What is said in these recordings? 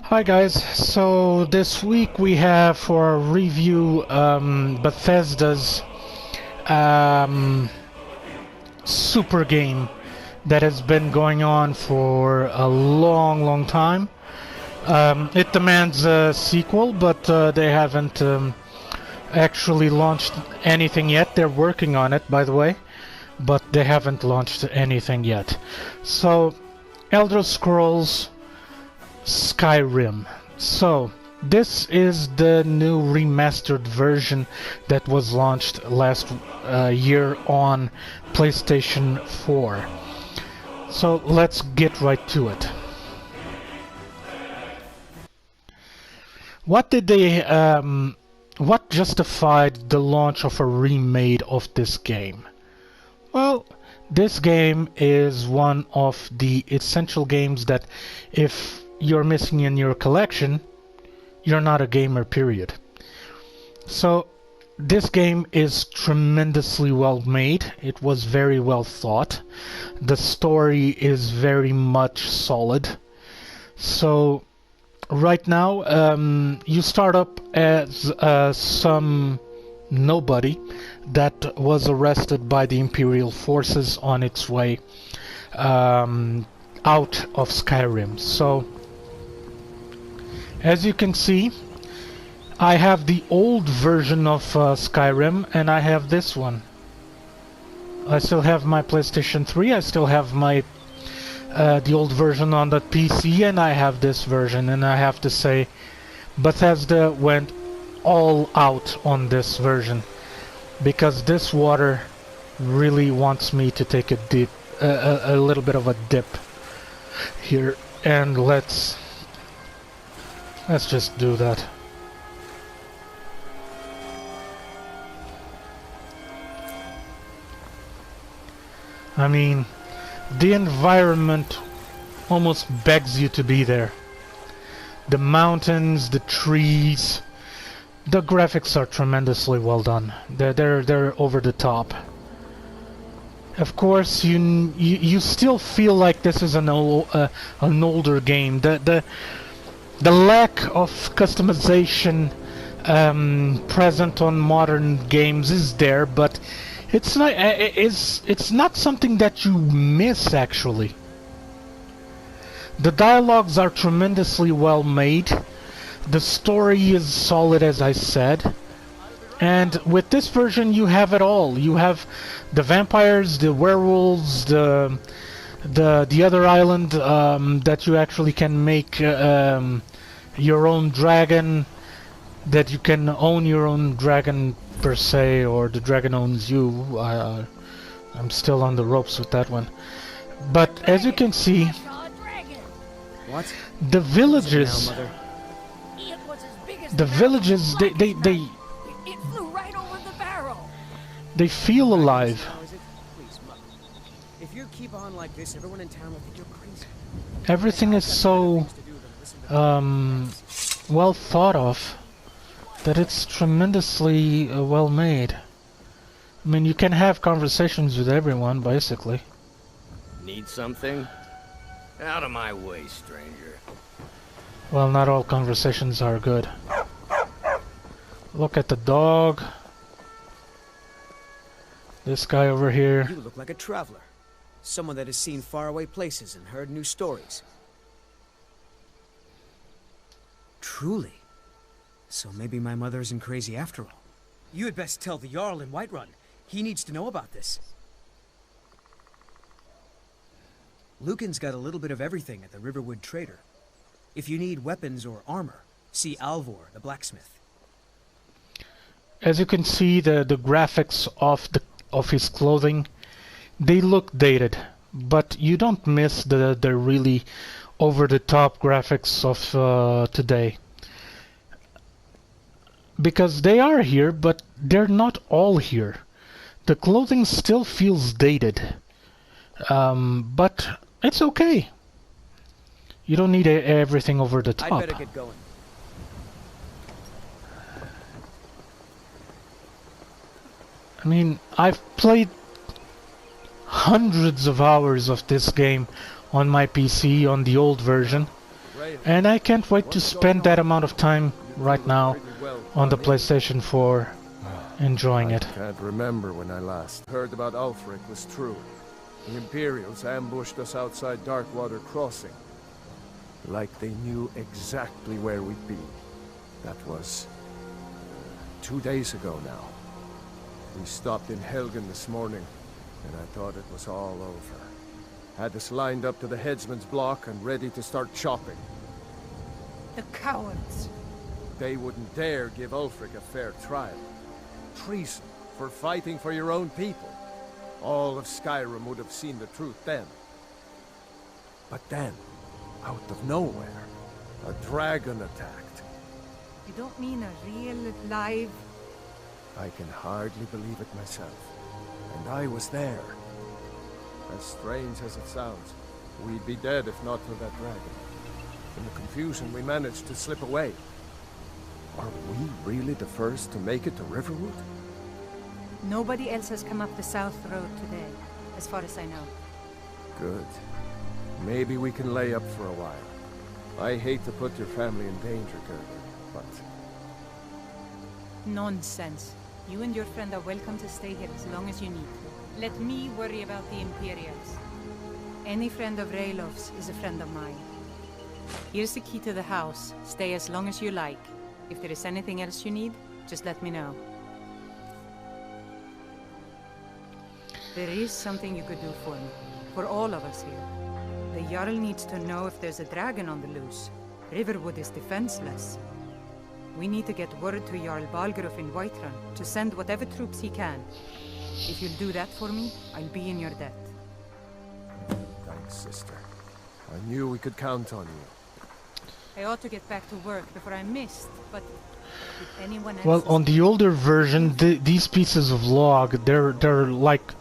Hi guys, so this week we have for review Bethesda's um, super game that has been going on for a long time. It demands a sequel, but they haven't actually launched anything yet. They're working on it, by the way, but they haven't launched anything yet. So, Elder Scrolls Skyrim. So, this is the new remastered version that was launched last year on PlayStation 4. So, let's get right to it. What did they, what justified the launch of a remake of this game? Well, this game is one of the essential games that if you're missing in your collection, you're not a gamer, period. So this game is tremendously well made. It was very well thought. The story is very much solid. So right now you start up as some nobody that was arrested by the Imperial forces on its way out of Skyrim. So as you can see, I have the old version of Skyrim and I have this one. I still have my PlayStation 3, I still have my the old version on the PC, and I have this version, and I have to say Bethesda went all out on this version because this water really wants me to take a dip, a little bit of a dip here, and let's just do that. I mean, the environment almost begs you to be there. The mountains, the trees, the graphics are tremendously well done. They're over the top. Of course, you still feel like this is an older game. The lack of customization present on modern games is there, but it's not something that you miss, actually. The dialogues are tremendously well made. The story is solid, as I said. And with this version you have it all. You have the vampires, the werewolves, the other island that you actually can make your own dragon, that you can own your own dragon per se, or the dragon owns you. I'm still on the ropes with that one. But as you can see, what? The villages, It flew right over the barrel. they feel alive. Please, Mother. If you keep on like this, everyone in town will think you're crazy. Everything is so well thought of that it's tremendously well made. I mean, you can have conversations with everyone, basically. Need something? Out of my way, stranger. Well, not all conversations are good. Look at the dog. This guy over here. You look like a traveler. Someone that has seen faraway places and heard new stories. Truly. So maybe my mother isn't crazy after all. You had best tell the Jarl in Whiterun. He needs to know about this. Lucan's got a little bit of everything at the Riverwood Trader. If you need weapons or armor, see Alvor, the blacksmith. As you can see, the graphics of his clothing, they look dated, but you don't miss the really over-the-top graphics of today. Because they are here, but they're not all here. The clothing still feels dated, but it's okay. You don't need everything over the top. I'd better get going. I mean, I've played hundreds of hours of this game on my PC, on the old version. And I can't wait to spend that amount of time right now on the PlayStation 4 enjoying it. I can't remember when I last heard about Ulfric was true. The Imperials ambushed us outside Darkwater Crossing. Like they knew exactly where we'd be. That was 2 days ago now. We stopped in Helgen this morning, and I thought it was all over. Had us lined up to the headsman's block and ready to start chopping. The cowards. They wouldn't dare give Ulfric a fair trial. Treason for fighting for your own people. All of Skyrim would have seen the truth then. But then, out of nowhere, a dragon attacked. You don't mean a real, live... I can hardly believe it myself. And I was there. As strange as it sounds, we'd be dead if not for that dragon. In the confusion, we managed to slip away. Are we really the first to make it to Riverwood? Nobody else has come up the South Road today, as far as I know. Good. Maybe we can lay up for a while. I hate to put your family in danger, Gerda, but... Nonsense. You and your friend are welcome to stay here as long as you need to. Let me worry about the Imperials. Any friend of Raylof's is a friend of mine. Here's the key to the house. Stay as long as you like. If there is anything else you need, just let me know. There is something you could do for me. For all of us here. The Jarl needs to know if there's a dragon on the loose. Riverwood is defenseless. We need to get word to Jarl Balgruuf in Whiterun to send whatever troops he can. If you'll do that for me, I'll be in your debt. Thanks, sister. I knew we could count on you. I ought to get back to work before I missed, but did anyone else... Well, on the older version, these pieces of log, they're like...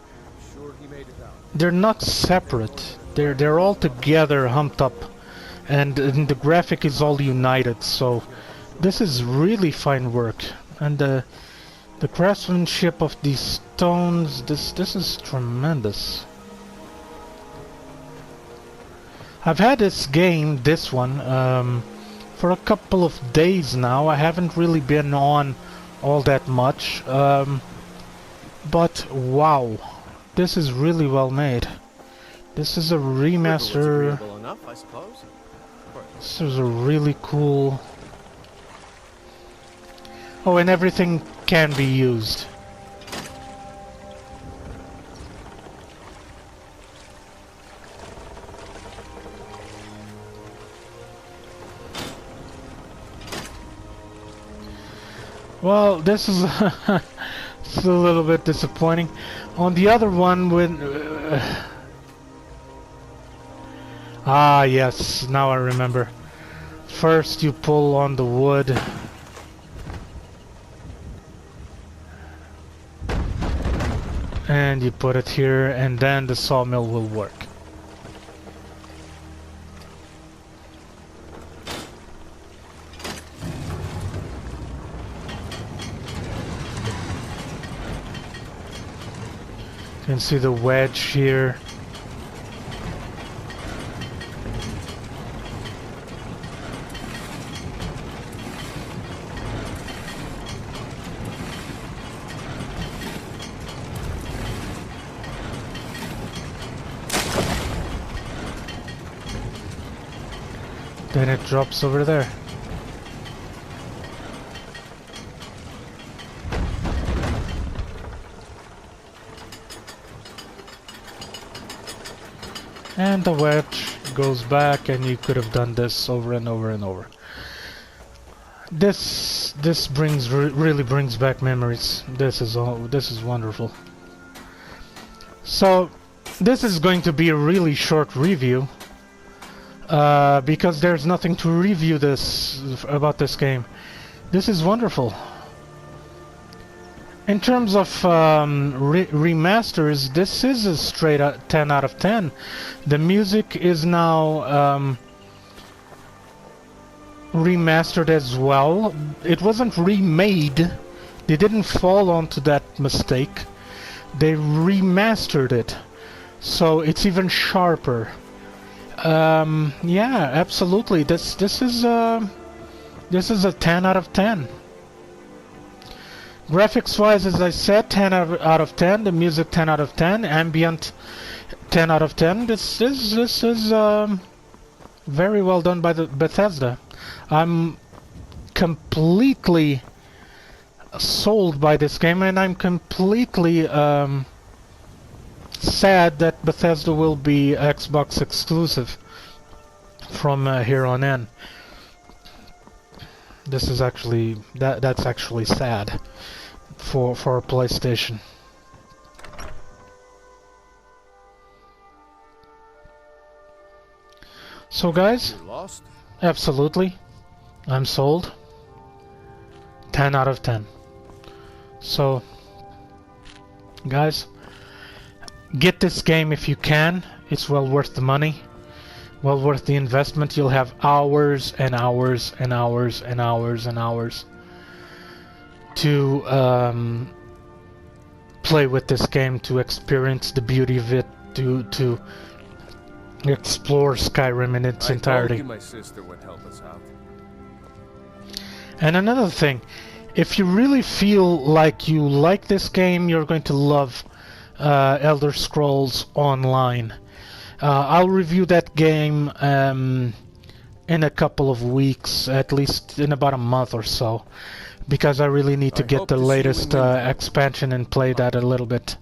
Sure he made it out. They're not separate. They're all together, humped up. And the graphic is all united, so... This is really fine work. And the craftsmanship of these stones, this is tremendous. I've had this game, this one, for a couple of days now. I haven't really been on all that much. But wow, this is really well made. This is a remaster. Enough, I suppose. This is a really cool... Oh, and everything can be used. Well, this is it's a little bit disappointing. On the other one, when ah, yes, now I remember. First, you pull on the wood. And you put it here, and then the sawmill will work. You can see the wedge here. Then it drops over there. And the wedge goes back, and you could have done this over and over and over. This really brings back memories. This is wonderful. So this is going to be a really short review. Because there's nothing to review about this game. This is wonderful. In terms of remasters, this is a straight 10 out of 10. The music is now remastered as well. It wasn't remade. They didn't fall onto that mistake. They remastered it, so it's even sharper. Yeah, absolutely. This is a 10 out of 10. Graphics-wise, as I said, 10 out of 10. The music, 10 out of 10. Ambient, 10 out of 10. This is very well done by the Bethesda. I'm completely sold by this game, and I'm completely sad that Bethesda will be Xbox exclusive from here on in. This is actually that's actually sad for PlayStation. So guys, You lost? absolutely, I'm sold. 10 out of 10. So guys, get this game if you can. It's well worth the money, well worth the investment. You'll have hours and hours and hours and hours and hours to play with this game, to experience the beauty of it, to explore Skyrim in its entirety. I told you my sister would help us out. And another thing, if you really feel like you like this game, you're going to love Elder Scrolls Online. I'll review that game in a couple of weeks, at least in about a month or so, because I really need to get the latest expansion and play that a little bit.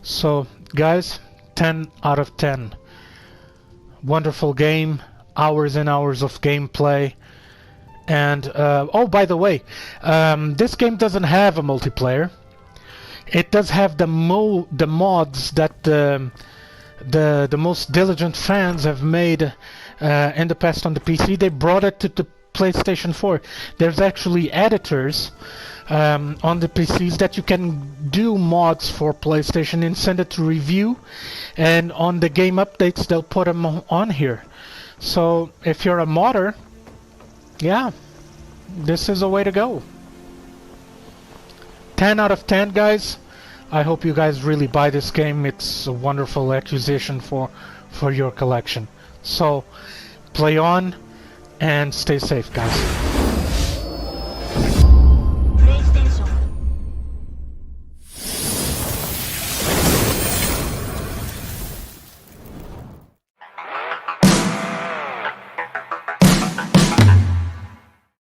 So, guys, 10 out of 10. Wonderful game, hours and hours of gameplay. And, oh, by the way, this game doesn't have a multiplayer. It does have the mods that the most diligent fans have made in the past on the PC. They brought it to the PlayStation 4. There's actually editors on the PCs that you can do mods for PlayStation and send it to review, and on the game updates they'll put them on here. So if you're a modder, yeah, this is a way to go. 10 out of 10, guys. I hope you guys really buy this game. It's a wonderful acquisition for your collection. So play on and stay safe, guys.